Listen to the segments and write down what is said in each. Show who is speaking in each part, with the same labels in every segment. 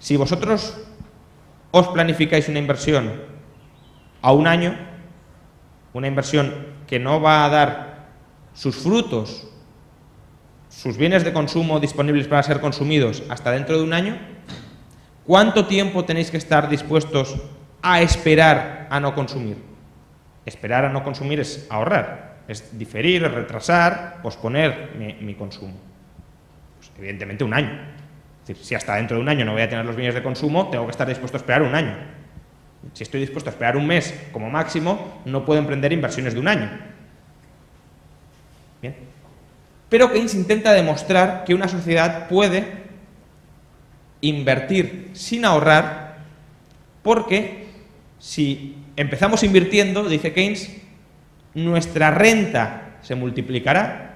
Speaker 1: Si vosotros os planificáis una inversión a un año, una inversión que no va a dar sus frutos, sus bienes de consumo disponibles para ser consumidos hasta dentro de un año, ¿cuánto tiempo tenéis que estar dispuestos a esperar a no consumir? Esperar a no consumir es ahorrar, es diferir, es retrasar, posponer mi consumo. Pues evidentemente un año. Es decir, si hasta dentro de un año no voy a tener los bienes de consumo, tengo que estar dispuesto a esperar un año. Si estoy dispuesto a esperar un mes como máximo, no puedo emprender inversiones de un año. Bien. Pero Keynes intenta demostrar que una sociedad puede invertir sin ahorrar, porque si empezamos invirtiendo, dice Keynes, nuestra renta se multiplicará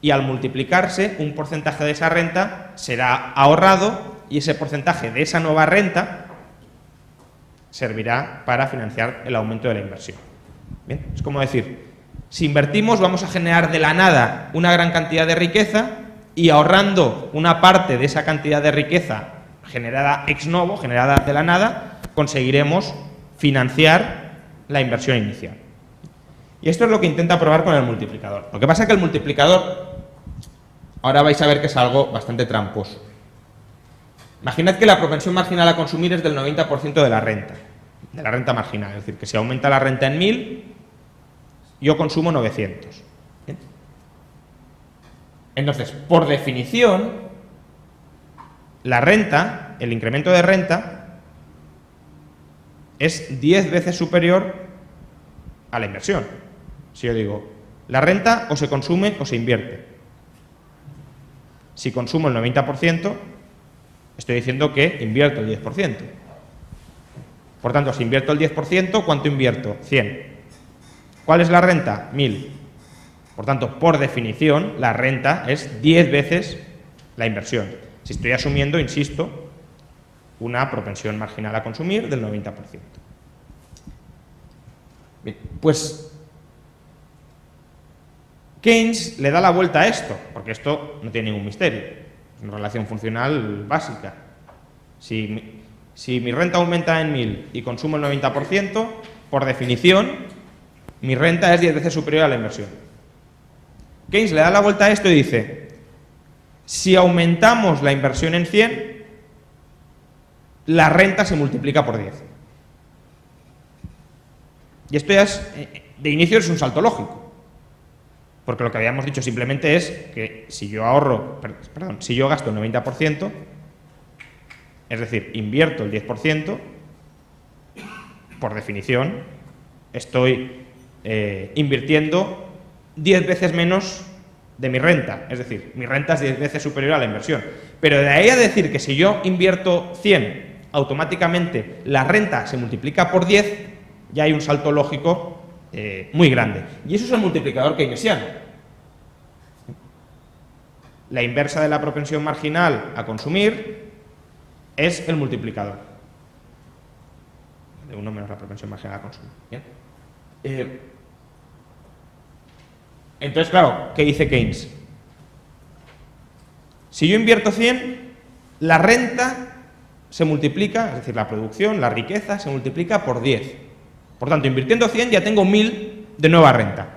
Speaker 1: y al multiplicarse un porcentaje de esa renta será ahorrado y ese porcentaje de esa nueva renta servirá para financiar el aumento de la inversión. Bien, es como decir, si invertimos vamos a generar de la nada una gran cantidad de riqueza y ahorrando una parte de esa cantidad de riqueza generada ex novo, generada de la nada, conseguiremos financiar la inversión inicial. Y esto es lo que intenta probar con el multiplicador. Lo que pasa es que el multiplicador, ahora vais a ver que es algo bastante tramposo. Imaginad que la propensión marginal a consumir es del 90% de la renta marginal. Es decir, que si aumenta la renta en 1000, yo consumo 900. ¿Bien? Entonces, por definición, la renta, el incremento de renta, es 10 veces superior a la inversión. Si yo digo, la renta o se consume o se invierte. Si consumo el 90%, estoy diciendo que invierto el 10%. Por tanto, si invierto el 10%, ¿cuánto invierto? 100. ¿Cuál es la renta? 1000. Por tanto, por definición, la renta es 10 veces la inversión. Si estoy asumiendo, insisto, una propensión marginal a consumir del 90%. Bien, pues Keynes le da la vuelta a esto, porque esto no tiene ningún misterio. Es una relación funcional básica. Si mi renta aumenta en 1000 y consumo el 90%, por definición, mi renta es 10 veces superior a la inversión. Keynes le da la vuelta a esto y dice, si aumentamos la inversión en 100, la renta se multiplica por 10. Y esto ya es, de inicio es un salto lógico. Porque lo que habíamos dicho simplemente es que si yo si yo gasto el 90%, es decir, invierto el 10%, por definición, estoy invirtiendo 10 veces menos de mi renta. Es decir, mi renta es 10 veces superior a la inversión. Pero de ahí a decir que si yo invierto 100, automáticamente la renta se multiplica por 10, ya hay un salto lógico muy grande. Y eso es el multiplicador keynesiano. La inversa de la propensión marginal a consumir es el multiplicador. De 1 menos la propensión marginal a consumir. ¿Bien? Entonces, claro, ¿qué dice Keynes? Si yo invierto 100, la renta se multiplica, es decir, la producción, la riqueza, se multiplica por 10. Por tanto, invirtiendo 100 ya tengo 1000 de nueva renta.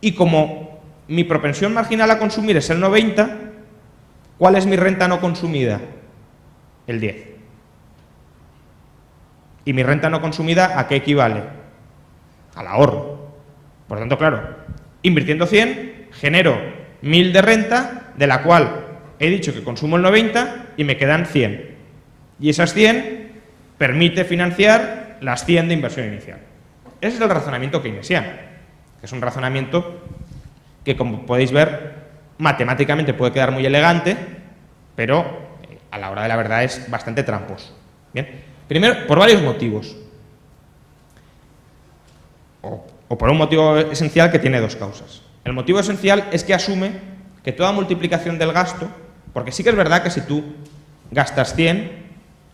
Speaker 1: Y como mi propensión marginal a consumir es el 90, ¿cuál es mi renta no consumida? El 10. ¿Y mi renta no consumida a qué equivale? Al ahorro. Por tanto, claro, invirtiendo 100, genero 1000 de renta, de la cual he dicho que consumo el 90 y me quedan 100. Y esas 100 permite financiar las 100 de inversión inicial. Ese es el razonamiento keynesiano, que es un razonamiento que, como podéis ver, matemáticamente puede quedar muy elegante, pero a la hora de la verdad es bastante tramposo. Bien, primero, por varios motivos. O por un motivo esencial que tiene dos causas. El motivo esencial es que asume que toda multiplicación del gasto, porque sí que es verdad que si tú gastas 100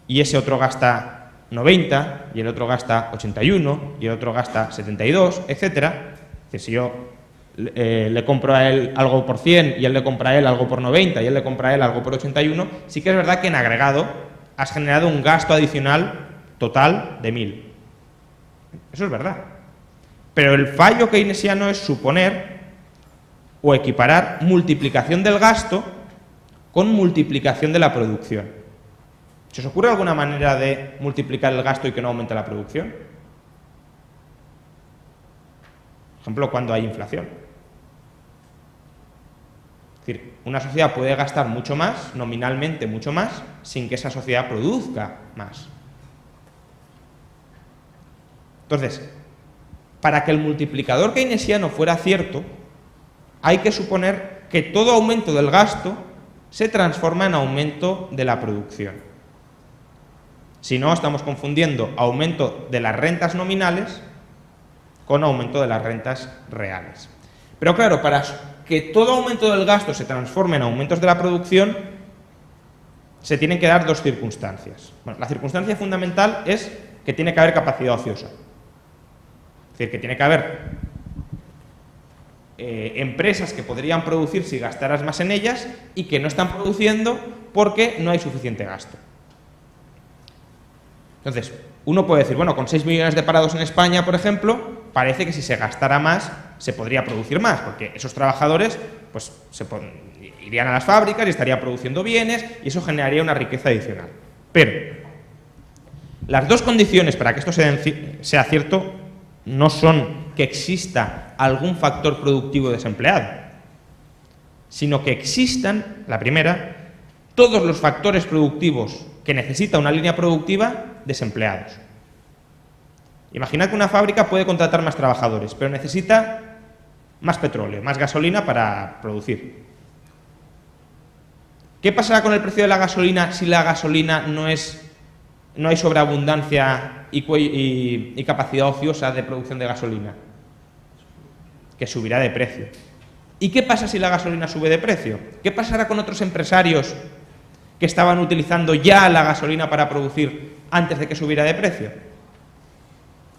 Speaker 1: y ese otro gasta 90 y el otro gasta 81 y el otro gasta 72, etcétera, que si yo le compro a él algo por 100 y él le compra a él algo por 90 y él le compra a él algo por 81, sí que es verdad que en agregado has generado un gasto adicional total de 1000. Eso es verdad. Pero el fallo keynesiano es suponer o equiparar multiplicación del gasto con multiplicación de la producción. ¿Se os ocurre alguna manera de multiplicar el gasto y que no aumente la producción? Por ejemplo, cuando hay inflación. Es decir, una sociedad puede gastar mucho más, nominalmente mucho más, sin que esa sociedad produzca más. Entonces, para que el multiplicador keynesiano fuera cierto, hay que suponer que todo aumento del gasto se transforma en aumento de la producción. Si no, estamos confundiendo aumento de las rentas nominales con aumento de las rentas reales. Pero claro, para que todo aumento del gasto se transforme en aumentos de la producción, se tienen que dar dos circunstancias. Bueno, la circunstancia fundamental es que tiene que haber capacidad ociosa. Es decir, que tiene que haber empresas que podrían producir si gastaras más en ellas y que no están produciendo porque no hay suficiente gasto. Entonces, uno puede decir, bueno, con 6 millones de parados en España, por ejemplo, parece que si se gastara más se podría producir más, porque esos trabajadores pues, irían a las fábricas y estarían produciendo bienes y eso generaría una riqueza adicional. Pero las dos condiciones para que esto sea cierto no son que exista algún factor productivo desempleado, sino que existan, la primera, todos los factores productivos que necesita una línea productiva desempleados. Imaginad que una fábrica puede contratar más trabajadores, pero necesita más petróleo, más gasolina para producir. ¿Qué pasará con el precio de la gasolina si la gasolina no hay sobreabundancia y capacidad ociosa de producción de gasolina? Que subirá de precio. ¿Y qué pasa si la gasolina sube de precio? ¿Qué pasará con otros empresarios que estaban utilizando ya la gasolina para producir antes de que subiera de precio?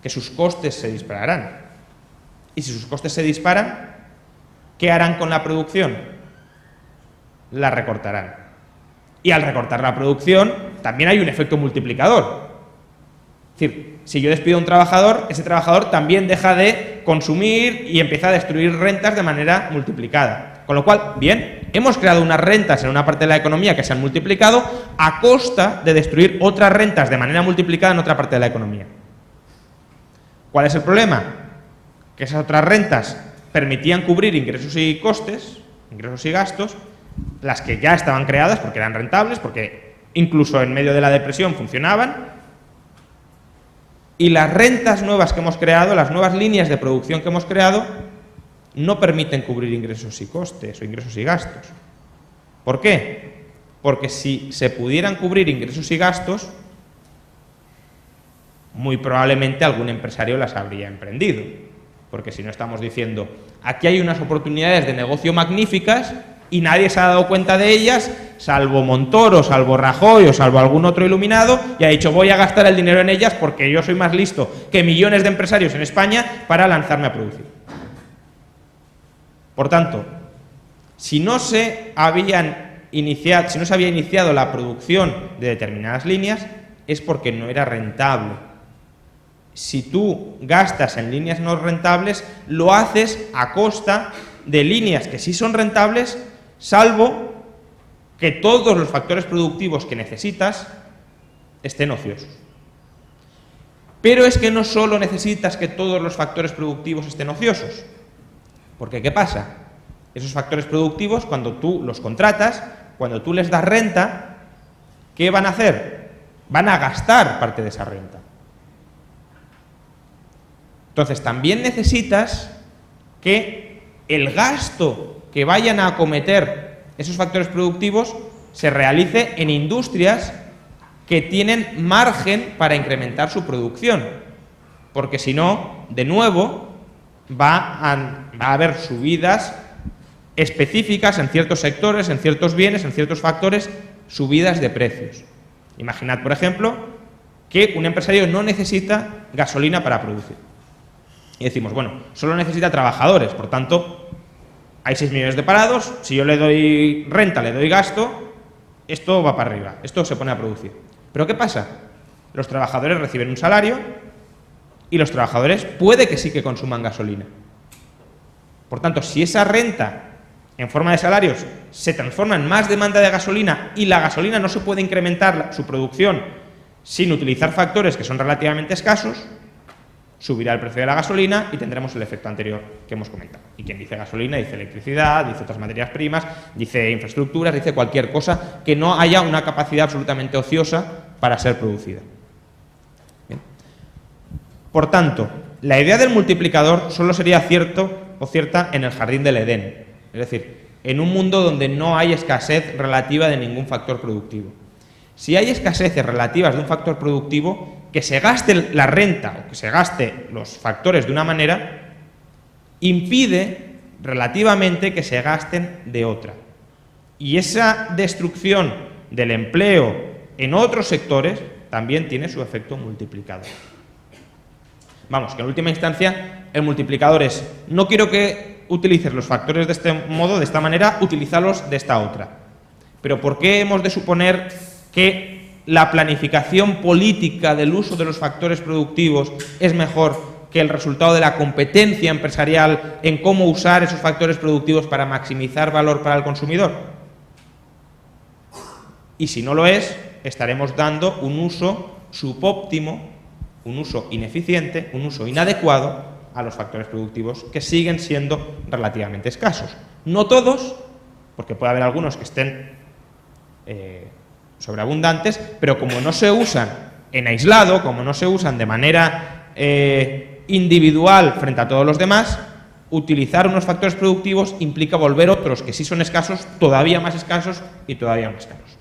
Speaker 1: Que sus costes se dispararán. Y si sus costes se disparan, ¿qué harán con la producción? La recortarán. Y al recortar la producción, también hay un efecto multiplicador. Es decir, si yo despido a un trabajador, ese trabajador también deja de consumir y empieza a destruir rentas de manera multiplicada. Con lo cual, bien, hemos creado unas rentas en una parte de la economía que se han multiplicado a costa de destruir otras rentas de manera multiplicada en otra parte de la economía. ¿Cuál es el problema? Que esas otras rentas permitían cubrir ingresos y costes, ingresos y gastos, las que ya estaban creadas porque eran rentables, porque incluso en medio de la depresión funcionaban, y las rentas nuevas que hemos creado, las nuevas líneas de producción que hemos creado, no permiten cubrir ingresos y costes o ingresos y gastos. ¿Por qué? Porque si se pudieran cubrir ingresos y gastos, muy probablemente algún empresario las habría emprendido. Porque si no estamos diciendo, aquí hay unas oportunidades de negocio magníficas y nadie se ha dado cuenta de ellas, salvo Montoro, salvo Rajoy o salvo algún otro iluminado, y ha dicho voy a gastar el dinero en ellas porque yo soy más listo que millones de empresarios en España para lanzarme a producir. Por tanto, si no se había iniciado la producción de determinadas líneas, es porque no era rentable. Si tú gastas en líneas no rentables, lo haces a costa de líneas que sí son rentables, salvo que todos los factores productivos que necesitas estén ociosos. Pero es que no solo necesitas que todos los factores productivos estén ociosos, porque ¿qué pasa? Esos factores productivos, cuando tú los contratas, cuando tú les das renta, ¿qué van a hacer? Van a gastar parte de esa renta. Entonces, también necesitas que el gasto que vayan a acometer esos factores productivos se realice en industrias que tienen margen para incrementar su producción, porque si no, de nuevo, va a haber subidas específicas en ciertos sectores, en ciertos bienes, en ciertos factores, subidas de precios. Imaginad, por ejemplo, que un empresario no necesita gasolina para producir. Y decimos, bueno, solo necesita trabajadores, por tanto, hay 6 millones de parados, si yo le doy renta, le doy gasto, esto va para arriba, esto se pone a producir. ¿Pero qué pasa? Los trabajadores reciben un salario y los trabajadores puede que sí que consuman gasolina. Por tanto, si esa renta en forma de salarios se transforma en más demanda de gasolina y la gasolina no se puede incrementar su producción sin utilizar factores que son relativamente escasos, subirá el precio de la gasolina y tendremos el efecto anterior que hemos comentado. Y quien dice gasolina dice electricidad, dice otras materias primas, dice infraestructuras, dice cualquier cosa que no haya una capacidad absolutamente ociosa para ser producida. Bien. Por tanto, la idea del multiplicador solo sería cierto o cierta en el jardín del Edén, es decir, en un mundo donde no hay escasez relativa de ningún factor productivo. Si hay escaseces relativas de un factor productivo, que se gaste la renta o que se gaste los factores de una manera impide relativamente que se gasten de otra. Y esa destrucción del empleo en otros sectores también tiene su efecto multiplicador. Vamos, que en última instancia el multiplicador es: no quiero que utilices los factores de este modo, de esta manera, utilízalos de esta otra. Pero ¿por qué hemos de suponer que la planificación política del uso de los factores productivos es mejor que el resultado de la competencia empresarial en cómo usar esos factores productivos para maximizar valor para el consumidor? Y si no lo es, estaremos dando un uso subóptimo, un uso ineficiente, un uso inadecuado a los factores productivos que siguen siendo relativamente escasos. No todos, porque puede haber algunos que estén sobreabundantes, pero como no se usan en aislado, como no se usan de manera individual frente a todos los demás, utilizar unos factores productivos implica volver otros que sí son escasos, todavía más escasos y todavía más caros.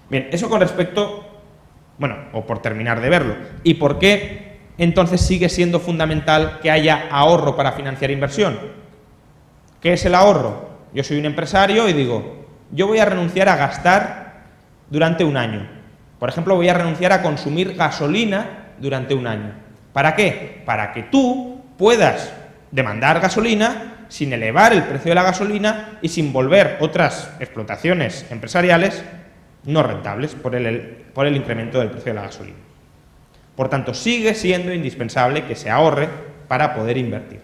Speaker 1: Bien, eso con respecto, bueno, o por terminar de verlo. ¿Y por qué entonces sigue siendo fundamental que haya ahorro para financiar inversión? ¿Qué es el ahorro? Yo soy un empresario y digo, yo voy a renunciar a gastar durante un año. Por ejemplo, voy a renunciar a consumir gasolina durante un año. ¿Para qué? Para que tú puedas demandar gasolina sin elevar el precio de la gasolina y sin volver otras explotaciones empresariales no rentables por el incremento del precio de la gasolina. Por tanto, sigue siendo indispensable que se ahorre para poder invertir.